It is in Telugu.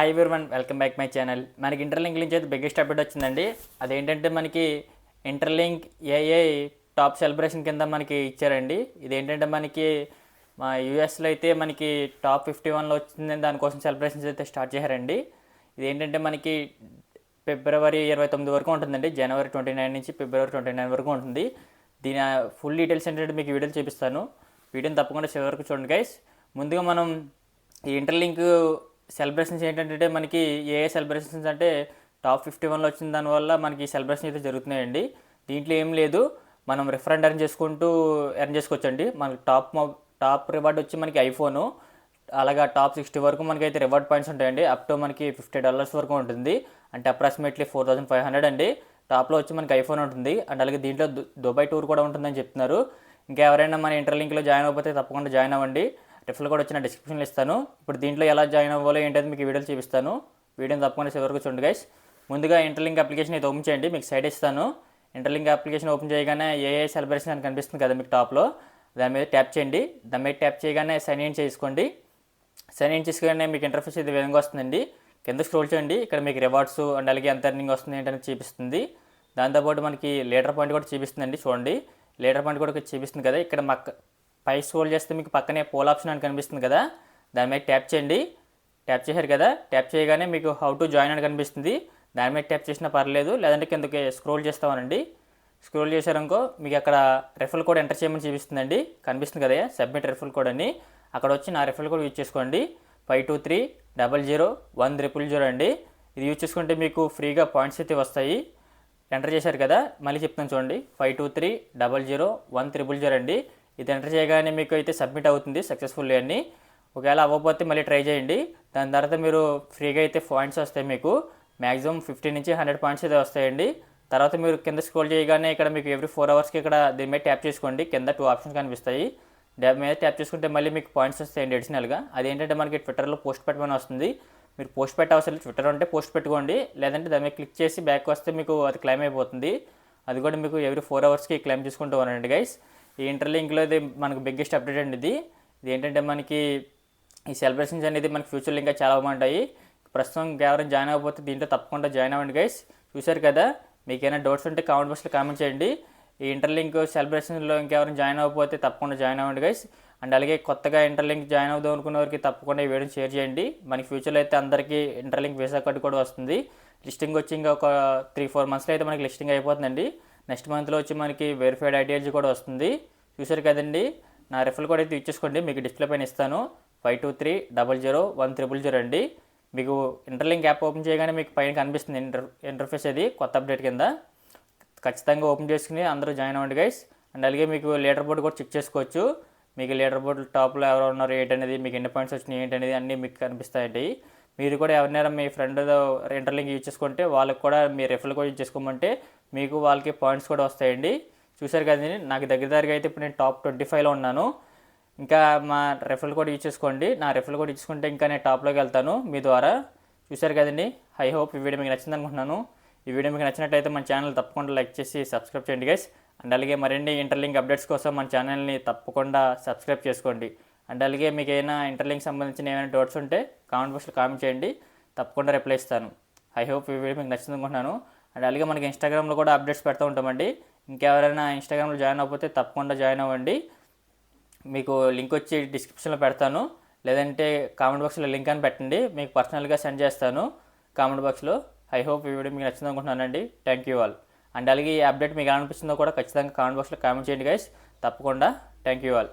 Hi everyone, welcome back my channel. మనకి ఇంటర్లింక్ నుంచి అయితే బిగ్గెస్ట్ అప్డేట్ వచ్చిందండి. అదేంటంటే మనకి ఇంటర్లింక్ ఏఐ టాప్ సెలబ్రేషన్ కింద మనకి ఇచ్చారండి. ఇదేంటంటే మనకి మా యూఎస్లో అయితే మనకి టాప్ 51లో వచ్చిందని దానికోసం సెలబ్రేషన్స్ అయితే స్టార్ట్ చేశారండి. ఇదేంటంటే మనకి ఫిబ్రవరి 29 వరకు ఉంటుందండి. జనవరి 29 నుంచి ఫిబ్రవరి 29 వరకు ఉంటుంది. దీని ఫుల్ డీటెయిల్స్ ఏంటంటే మీకు వీడియోలు చూపిస్తాను. వీడియోని తప్పకుండా చివరి వరకు చూడండి గైస్. ముందుగా మనం ఈ ఇంటర్లింక్ సెలబ్రేషన్స్ ఏంటంటే మనకి ఏ సెలబ్రేషన్స్ అంటే టాప్ 51లో వచ్చిన దానివల్ల మనకి సెలబ్రేషన్ అయితే జరుగుతున్నాయండి. దీంట్లో ఏం లేదు, మనం రిఫరెండ్ ఎర్న్ చేసుకుంటూ ఎర్న్ చేసుకోవచ్చండి. మనకి టాప్ రివార్డ్ వచ్చి మనకి ఐఫోను, అలాగా టాప్ 60 వరకు మనకైతే రివార్డ్ పాయింట్స్ ఉంటాయండి. అప్ టు మనకి $50 వరకు ఉంటుంది, అంటే అప్రాక్సిమేట్లీ 4500 అండి. టాప్లో వచ్చి మనకి ఐఫోన్ ఉంటుంది అండ్ అలాగే దీంట్లో దుబాయ్ టూర్ కూడా ఉంటుందని చెప్తున్నారు. ఇంకా ఎవరైనా మన ఇంటర్లింక్లో జాయిన్ అవ్వకపోతే తప్పకుండా జాయిన్ అవ్వండి. రిఫర్ కూడా వచ్చిన డిస్క్రిప్షన్లో ఇస్తాను. ఇప్పుడు దీంట్లో ఎలా జాయిన్ అవ్వాలో ఏంటంటే మీకు వీడియోలు చూపిస్తాను. వీడియోని తప్పకుండా చివరికి చూడండి గైస్. ముందుగా ఇంటర్లింక్ అప్లికేషన్ అయితే ఓపెన్ చేయండి, మీకు సైడ్ ఇస్తాను. ఇంటర్లింక్ అప్లికేషన్ ఓపెన్ చేయగానే ఏఐ సెలబ్రేషన్ అని కనిపిస్తుంది కదా మీకు టాప్లో, దాని మీద ట్యాప్ చేయండి. దాని మీద ట్యాప్ చేయగానే సైన్ ఇన్ చేసుకోండి. సైన్ ఇన్ చేసుకోగానే మీకు ఇంటర్ఫేస్ ఇది విధంగా వస్తుందండి. కింద స్క్రోల్ చేయండి, ఇక్కడ మీకు రివార్డ్స్ అండ్ అలాగే ఎంత ఎర్నింగ్ వస్తుంది ఏంటనేది చూపిస్తుంది. దాంతోపాటు మనకి లీటర్ పాయింట్ కూడా చూపిస్తుందండి. చూడండి, లీటర్ పాయింట్ కూడా చూపిస్తుంది కదా. ఇక్కడ పై స్క్రోల్ చేస్తే మీకు పక్కనే పోల్ ఆప్షన్ అని కనిపిస్తుంది కదా, దాని మీద ట్యాప్ చేయండి. ట్యాప్ చేశారు కదా, ట్యాప్ చేయగానే మీకు హౌ టు జాయిన్ అని కనిపిస్తుంది. దాని మీద ట్యాప్ చేసినా పర్లేదు, లేదంటే కిందకి స్క్రోల్ చేస్తామనండి. స్క్రోల్ చేశారనుకో మీకు అక్కడ రెఫరల్ కోడ్ ఎంటర్ చేయమని చూపిస్తుందండి. కనిపిస్తుంది కదా సబ్మిట్ రెఫరల్ కోడ్ అని. అక్కడ వచ్చి నా రెఫరల్ కోడ్ యూజ్ చేసుకోండి, 52300100 అండి. ఇది యూజ్ చేసుకుంటే మీకు ఫ్రీగా పాయింట్స్ అయితే వస్తాయి. ఎంటర్ చేశారు కదా, మళ్ళీ చెప్తాను చూడండి, 52300100 అండి. ఇది ఎంటర్ చేయగానే మీకు అయితే సబ్మిట్ అవుతుంది సక్సెస్ఫుల్లీ అని. ఒకవేళ అవ్వకపోతే మళ్ళీ ట్రై చేయండి. దాని తర్వాత మీరు ఫ్రీగా అయితే పాయింట్స్ వస్తాయి. మీకు మ్యాక్సిమం 50 నుంచి 100 పాయింట్స్ అయితే వస్తాయండి. తర్వాత మీరు కింద స్క్రోల్ చేయగానే ఇక్కడ మీకు ఎవ్రీ 4 అవర్స్కి ఇక్కడ దీని మీద ట్యాప్ చేసుకోండి. కింద 2 ఆప్షన్స్ కనిపిస్తాయి. దాని మీద ట్యాప్ చేసుకుంటే మళ్ళీ మీకు పాయింట్స్ వస్తాయండి అడిషనల్గా. అదేంటంటే మనకి ట్విట్టర్లో పోస్ట్ పెట్టమని వస్తుంది. మీరు పోస్ట్ పెట్టవసరం లేదు, ట్విట్టర్ ఉంటే పోస్ట్ పెట్టుకోండి, లేదంటే దాని మీద క్లిక్ చేసి బ్యాక్ వస్తే మీకు అది క్లైమ్ అయిపోతుంది. అది కూడా మీకు ఎవ్రీ 4 అవర్స్కి క్లైమ్ చేసుకుంటూ ఉన్నారండి గైస్. ఈ ఇంటర్లింక్లో ఇది మనకు బిగ్గెస్ట్ అప్డేట్ అండి. ఇది ఏంటంటే మనకి ఈ సెలబ్రేషన్స్ అనేది మనకి ఫ్యూచర్లో ఇంకా చాలా బాగుంటాయి. ప్రస్తుతం ఎవరైనా జాయిన్ అవ్వకపోతే దీంట్లో తప్పకుండా జాయిన్ అవ్వండి గైస్. చూశారు కదా, మీకు ఏమైనా డౌట్స్ ఉంటే కామెంట్ బాక్స్లో కామెంట్ చేయండి. ఈ ఇంటర్లింక్ సెలబ్రేషన్లో ఇంకెవరైనా జాయిన్ అవ్వకపోతే తప్పకుండా జాయిన్ అవ్వండి గైస్. అండ్ అలాగే కొత్తగా ఇంటర్లింక్ జాయిన్ అవుదాం అనుకున్న వారికి తప్పకుండా ఈ వీడియోని షేర్ చేయండి. మనకి ఫ్యూచర్లో అయితే అందరికీ ఇంటర్లింక్ వీసా కార్డు కూడా వస్తుంది. లిస్టింగ్ వచ్చి ఇంకా ఒక 3-4 మంత్స్లో అయితే మనకి లిస్టింగ్ అయిపోతుందండి. నెక్స్ట్ మంత్లో వచ్చి మనకి వెరిఫైడ్ ఐడియాలజీ కూడా వస్తుంది. చూశారు కదండి, నా రెఫరల్ కోడ్ అయితే ఇచ్చేసుకోండి, మీకు డిస్ప్లే పైన ఇస్తాను, 52300100 అండి. మీకు ఇంటర్లింక్ యాప్ ఓపెన్ చేయగానే మీకు పైన కనిపిస్తుంది ఇంటర్ఫేస్, అది కొత్త అప్డేట్ కింద. ఖచ్చితంగా ఓపెన్ చేసుకుని అందరూ జాయిన్ అవ్వండి గైస్. అండ్ అలాగే మీకు లీడర్ బోర్డు కూడా చెక్ చేసుకోవచ్చు. మీకు లీడర్ బోర్డు టాప్లో ఎవరు ఉన్నారు ఏంటనేది, మీకు ఎన్ని పాయింట్స్ వచ్చినాయి ఏంటనేది అన్నీ మీకు కనిపిస్తాయండి. మీరు కూడా ఎవరినైనా మీ ఫ్రెండ్ ఇంటర్లింక్ యూజ్ చేసుకుంటే వాళ్ళకి కూడా మీ రెఫరల్ కోడ్ యూజ్ చేసుకోమంటే మీకు వాళ్ళకి పాయింట్స్ కూడా వస్తాయండి. చూశారు కదండి, నాకు దగ్గరగా అయితే ఇప్పుడు నేను టాప్ 25లో ఉన్నాను. ఇంకా మా రెఫరల్ కోడ్ యూజ్ చేసుకోండి. నా రెఫరల్ కోడ్ ఇచ్చుకుంటే ఇంకా నేను టాప్లోకి వెళ్తాను మీ ద్వారా. చూశారు కదండి, ఐ హోప్ ఈ వీడియో మీకు నచ్చింది అనుకుంటున్నాను. ఈ వీడియో మీకు నచ్చినట్లయితే మన ఛానల్ తప్పకుండా లైక్ చేసి సబ్స్క్రైబ్ చేయండి గైస్. అండ్ అలాగే మరిన్ని ఇంటర్లింక్ అప్డేట్స్ కోసం మన ఛానల్ని తప్పకుండా సబ్స్క్రైబ్ చేసుకోండి. అండ్ అలాగే మీకు ఏమైనా ఇంటర్లింక్ సంబంధించిన ఏమైనా డౌట్స్ ఉంటే కామెంట్ బాక్స్లో కామెంట్ చేయండి, తప్పకుండా రిప్లై ఇస్తాను. ఐ హోప్ ఈ వీడియో మీకు నచ్చింది అనుకుంటున్నాను. అండ్ అలాగే మనకి ఇన్స్టాగ్రామ్లో కూడా అప్డేట్స్ పెడుతూ ఉంటామండి. ఇంకెవరైనా ఇన్స్టాగ్రామ్లో జాయిన్ అవ్వకపోతే తప్పకుండా జాయిన్ అవ్వండి. మీకు లింక్ వచ్చి డిస్క్రిప్షన్లో పెడతాను, లేదంటే కామెంట్ బాక్స్లో లింక్ అని పెట్టండి, మీకు పర్సనల్గా సెండ్ చేస్తాను కామెంట్ బాక్స్లో. ఐ హోప్ ఈ వీడియో మీకు నచ్చింది అనుకుంటున్నానండి. Thank you all. అండ్ అలాగే ఈ అప్డేట్ మీకు ఎలా అనిపిస్తుందో కూడా ఖచ్చితంగా కామెంట్ బాక్స్లో కామెంట్ చేయండి గైస్, తప్పకుండా. Thank you all.